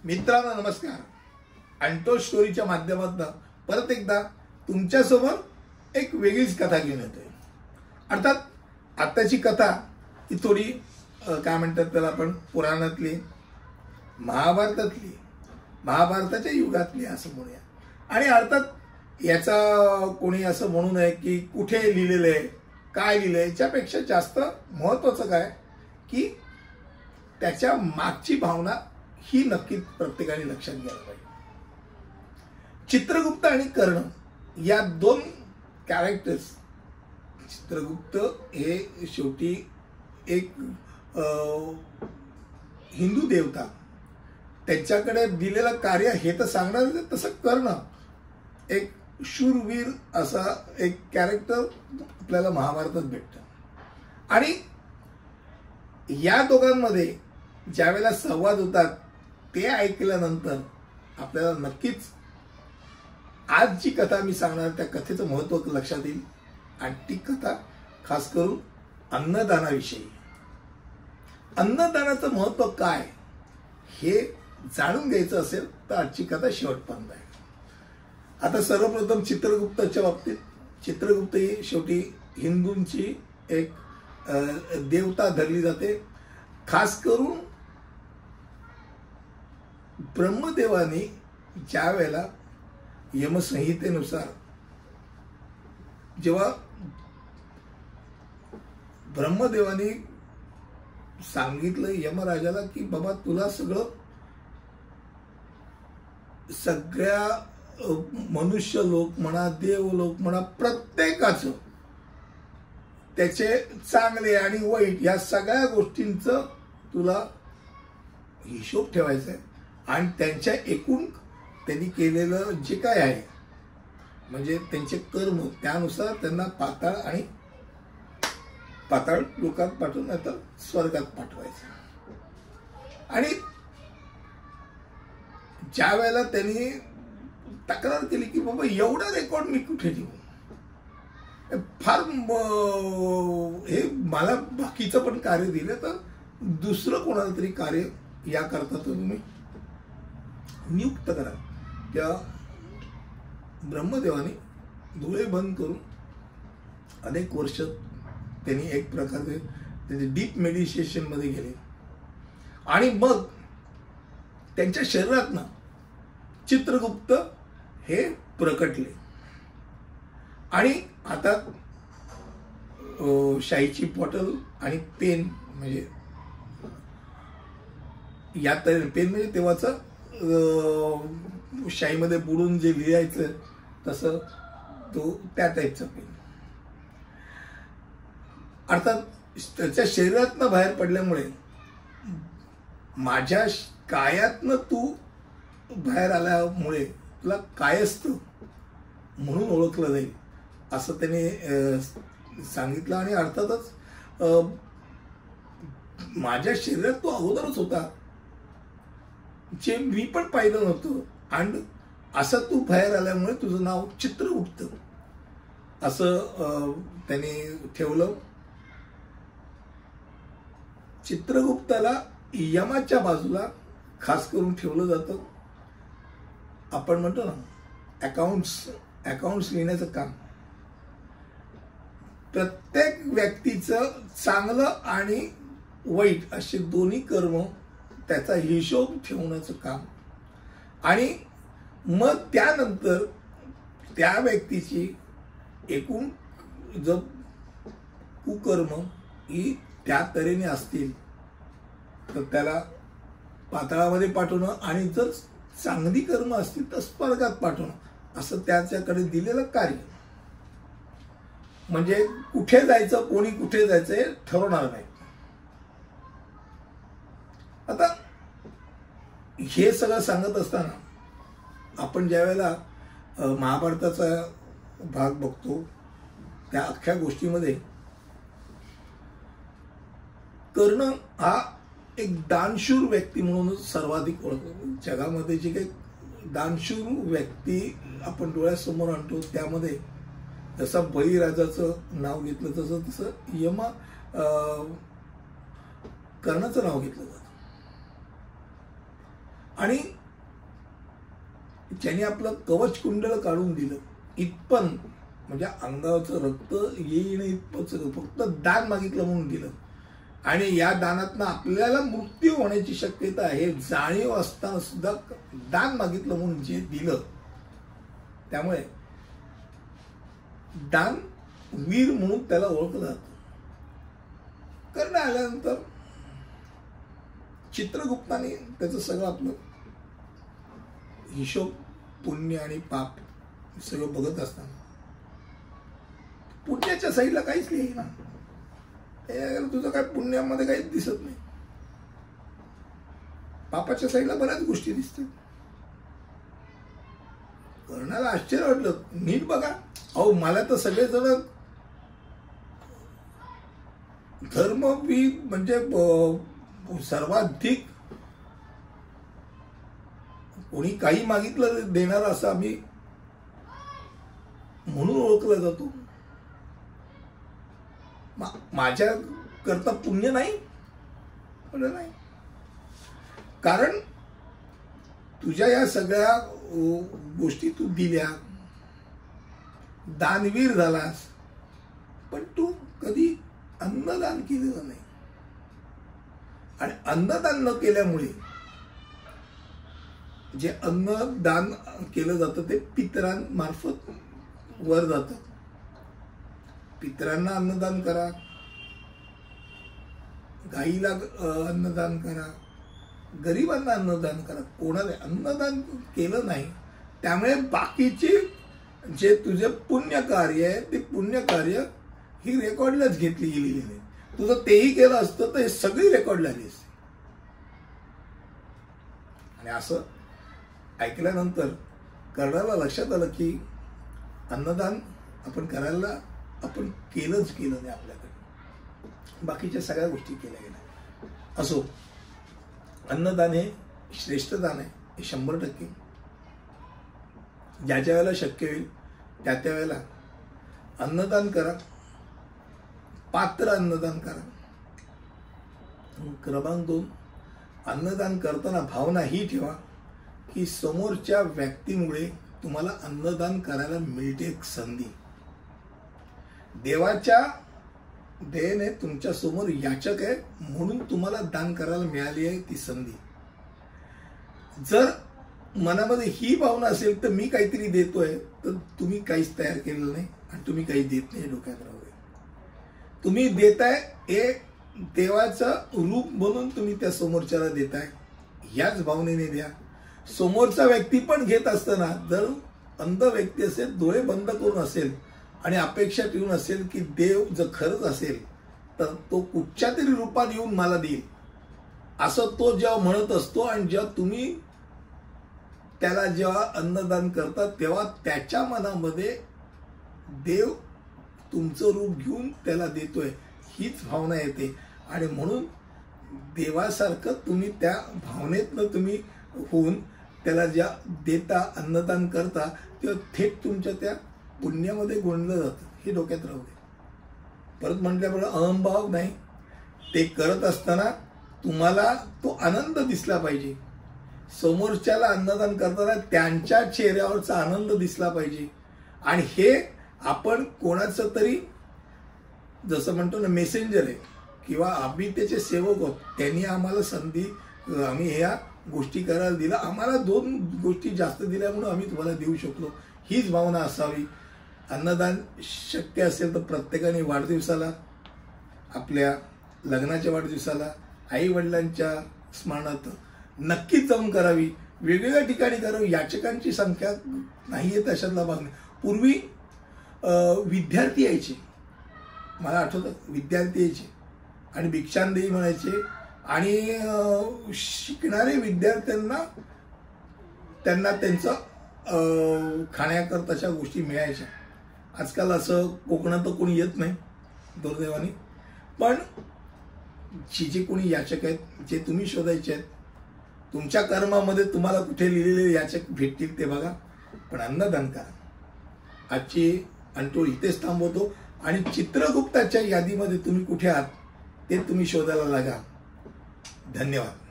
मित्रांनो नमस्कार. अनटोल्ड स्टोरीच्या माध्यमातून परत एकदा तुमच्यासमोर एक वेगळीच कथा घेऊन येतोय. अर्थात आताची कथा ही थोडी काय म्हणतात त्याला आपण पुराणातली, महाभारताच्या युगातली असं म्हणूया. आणि अर्थात याचा कोणी असं म्हणू नये की कुठे लिहिलेलं आहे, काय लिहिलंय, याच्यापेक्षा जास्त महत्त्वाचं काय की त्याच्या मागची भावना ही नक्कीच प्रत्येकाने लक्षात घ्यायला पाहिजे. चित्रगुप्त आणि कर्ण या दोन कॅरेक्टर्स, चित्रगुप्त हे शेवटी एक हिंदू देवता, त्यांच्याकडे दिलेलं कार्य हे तर सांगणार, तसं कर्ण एक शूरवीर असा एक कॅरेक्टर आपल्याला महाभारतात भेटतं. आणि या दोघांमध्ये ज्या वेळेला संवाद होतात ते ऐकल्यानंतर आपल्याला नक्कीच आज जी कथा मी सांगणार त्या कथेचं महत्त्व लक्षात येईल. आणि ती कथा खास करून अन्नदानाविषयी. अन्नदानाचं महत्त्व काय हे जाणून घ्यायचं असेल तर आजची कथा शेवटपर्यंत आहे. आता सर्वप्रथम चित्रगुप्ताच्या बाबतीत, चित्रगुप्त ही शेवटी हिंदूंची एक देवता धरली जाते. खास करून ब्रह्मदेवाने ज्या वेळेला यमसंहितेनुसार जेव्हा ब्रह्मदेवाने सांगितलं यमराजाला की बाबा तुला सगळ्या मनुष्य लोक म्हणा, देव लोक म्हणा, प्रत्येकाचं त्याचे चांगले आणि वाईट या सगळ्या गोष्टींचं तुला हिशोब ठेवायचा आहे. आणि त्यांच्या एकूण त्यांनी केलेलं जे काय आहे म्हणजे त्यांचे कर्म त्यानुसार त्यांना पाताळ लोकात पाठवून नाही तर स्वर्गात पाठवायचं. आणि ज्या वेळेला त्यांनी तक्रार केली की बाबा एवढा रेकॉर्ड मी कुठे देऊ, फार हे मला बाकीचं पण कार्य दिलं तर दुसरं कोणाला तरी कार्य याकरता तुम्ही नियुक्त करा. त्या ब्रह्मदेवाने डोळे बंद करून अनेक वर्ष त्यांनी एक प्रकारे त्याचे डीप मेडिटेशन मध्ये गेले. आणि मग त्यांच्या शरीरातनं चित्रगुप्त हे प्रकटले. आणि आता शाईची बॉटल आणि पेन म्हणजे या पेन म्हणजे तेव्हाचं शाईमध्ये बुडून जे लिहायचं तसं तो त्या टाईपचा पेन. अर्थात त्याच्या शरीरातनं बाहेर पडल्यामुळे माझ्या कायातनं तू बाहेर आल्यामुळे तुला कायस्थ म्हणून ओळखलं जाईल असं त्याने सांगितलं. आणि अर्थातच माझ्या शरीरात तो अगोदरच होता जे मी पण पाहिलं नव्हतं. आणि असं तू बाहेर आल्यामुळे तुझं नाव चित्रगुप्त असं त्याने ठेवलं. चित्रगुप्ताला यमाच्या बाजूला खास करून ठेवलं जातं. आपण म्हणतो ना अकाउंट्स लिहिण्याचं काम. प्रत्येक व्यक्तीचं चांगलं आणि वाईट असे दोन्ही कर्म त्याचा हिशोब ठेवण्याचं काम. आणि मग त्यानंतर त्या व्यक्तीची एकूण जर कुकर्म ही त्या तऱ्हेने असतील तर त्याला पाताळामध्ये पाठवणं, आणि जर चांगली कर्म असतील तर स्वर्गात पाठवणं असं त्याच्याकडे दिलेलं कार्य. म्हणजे कुठे जायचं, कोणी कुठे जायचं हे ठरवणार नाही. आता हे सगळं सांगत असताना आपण ज्या वेळेला महाभारताचा भाग बघतो त्या अख्ख्या गोष्टीमध्ये कर्ण हा एक दानशूर व्यक्ती म्हणूनच सर्वाधिक ओळखतो. जगामध्ये जे काही दानशूर व्यक्ती आपण डोळ्यासमोर आणतो त्यामध्ये जसं बळीराजाचं नाव घेतलं तसं कर्णाचं नाव घेतलं जातं. आणि ज्याने आपलं कवच कुंडल काढून दिलं इतपन, म्हणजे अंगावरचं रक्त येईन इतपत फक्त दान मागितलं म्हणून दिलं. आणि या दानातनं आपल्याला मृत्यू होण्याची शक्यता आहे जाणीव असताना सुद्धा दान मागितलं म्हणून जे दिलं. त्यामुळे दान वीर म्हणून त्याला ओळखलं जातं. कर्ण आल्यानंतर चित्रगुप्ताने त्याचं सगळं आपलं हिशोब, पुण्य आणि पाप सगळं बघत असताना पुण्याच्या साईडला काहीच लिहिलं ना. तुझं काय पुण्यामध्ये काहीच दिसत नाही, पापाच्या साईडला बऱ्याच गोष्टी दिसतात. कर्णाला आश्चर्य वाटलं. नीट बघा, अहो मला तर सगळेजण धर्मवीर म्हणजे सर्वाधिक कोणी काही मागितलं देणार असं आम्ही म्हणून ओळखला जातो. माझ्या करता पुण्य नाही नाही, कारण तुझ्या या सगळ्या गोष्टी तू दिल्या, दानवीर झालास, पण तू कधी अन्नदान केलेलं नाही. आणि अन्नदान न केल्यामुळे जे अन्नदान केलं जातं ते पितरांमार्फत वर जातं. पितरांना अन्नदान करा, गाईला अन्नदान करा, गरिबांना अन्नदान करा. कोणाला अन्नदान केलं नाही, त्यामुळे बाकीचे जे तुझे पुण्य कार्य आहे ते पुण्य कार्य ही रेकॉर्डलाच घेतली गेलेली नाही. तुझं तेही केलं असतं तर हे सगळी रेकॉर्ड झाली असते. आणि असं ऐकल्यानंतर कर्णाला लक्षात आलं की अन्नदान आपण करायला आपण केलंच केलं नाही आपल्याकडे, बाकीच्या सगळ्या गोष्टी केल्या गेल्या. असो, अन्नदान हे श्रेष्ठ दान आहे, हे 100%. ज्याच्या वेळेला शक्य होईल त्या वेळेला अन्नदान करा, पात्र अन्नदान करा. क्रमांक 2, अन्नदान करताना भावना ही ठेवा की समोरच्या व्यक्तीमुळे तुम्हाला अन्नदान करायला मिळते एक संधी. देवाच्या दयेने तुमच्या समोर याचक आहे म्हणून तुम्हाला दान करायला मिळाली आहे ती संधी. जर मनामध्ये ही भावना असेल तर मी काहीतरी देतोय, तर तुम्ही काहीच तयार केलेलं नाही आणि तुम्ही काही देत नाही. डोक्यात राहू दे. तुम्ही देताय हे देवाचं रूप बनून तुम्ही त्या समोरच्याला देताय, याच भावनेने द्या. समोरचा व्यक्ती पण घेत असताना जर अंध व्यक्ती असेल, डोळे बंद करून असेल आणि अपेक्षा ठेवून असेल की देव जर खरंच असेल तर तो कुठच्या तरी रूपात येऊन मला देईल, असं तो जेव्हा म्हणत असतो. आणि जेव्हा तुम्ही त्याला जेव्हा अन्नदान करता तेव्हा त्याच्या मनामध्ये देव तुमचं रूप घेऊन त्याला देतोय हीच भावना येते. आणि म्हणून देवासारखं तुम्ही त्या भावनेतनं तुम्ही होऊन त्याला ज्या देता, अन्नदान करता, तेव्हा थेट तुमच्या त्या पुण्यामध्ये गोंडलं जातं. हे डोक्यात राहू दे. परत म्हटल्यामुळे अहंभाव नाही, ते करत असताना तुम्हाला तो आनंद दिसला पाहिजे. समोरच्याला अन्नदान करताना त्यांच्या चेहऱ्यावरचा आनंद दिसला पाहिजे. आणि हे आपण कोणाचं तरी जसं म्हणतो ना मेसेंजर आहे किंवा आम्ही त्याचे सेवक आहोत, त्यांनी आम्हाला संधी, आम्ही ह्या गोष्टी करायला दिला, आम्हाला 2 गोष्टी जास्त दिल्यामुळे आम्ही तुम्हाला देऊ शकलो, हीच भावना असावी. अन्नदान शक्य असेल तर प्रत्येकाने वाढदिवसाला, आपल्या लग्नाच्या वाढदिवसाला, आई वडिलांच्या स्मरणार्थ नक्कीच जाऊन करावी. वेगवेगळ्या ठिकाणी करावी. याचकांची संख्या नाही आहे तशातला भाग नाही. पूर्वी विद्यार्थी यायचे, मला आठवतं, विद्यार्थी यायचे आणि भिक्षांदेही म्हणायचे. आणि शिकणारे विद्यार्थ्यांना त्यांना त्यांचं खाण्याकरताच्या गोष्टी मिळायच्या. आजकाल असं कोकणात तर कोणी येत नाही दुर्दैवाने. पण जे कोणी याचक आहेत, जे तुम्ही शोधायचे आहेत, तुमच्या कर्मामध्ये तुम्हाला कुठे लिहिलेले याचक भेटतील ते बघा, पण अन्नदान करा. आजची अंतोळ इथेच थांबवतो आणि चित्रगुप्ताच्या यादीमध्ये तुम्ही कुठे आहात ते तुम्ही शोधायला लागा. धन्यवाद.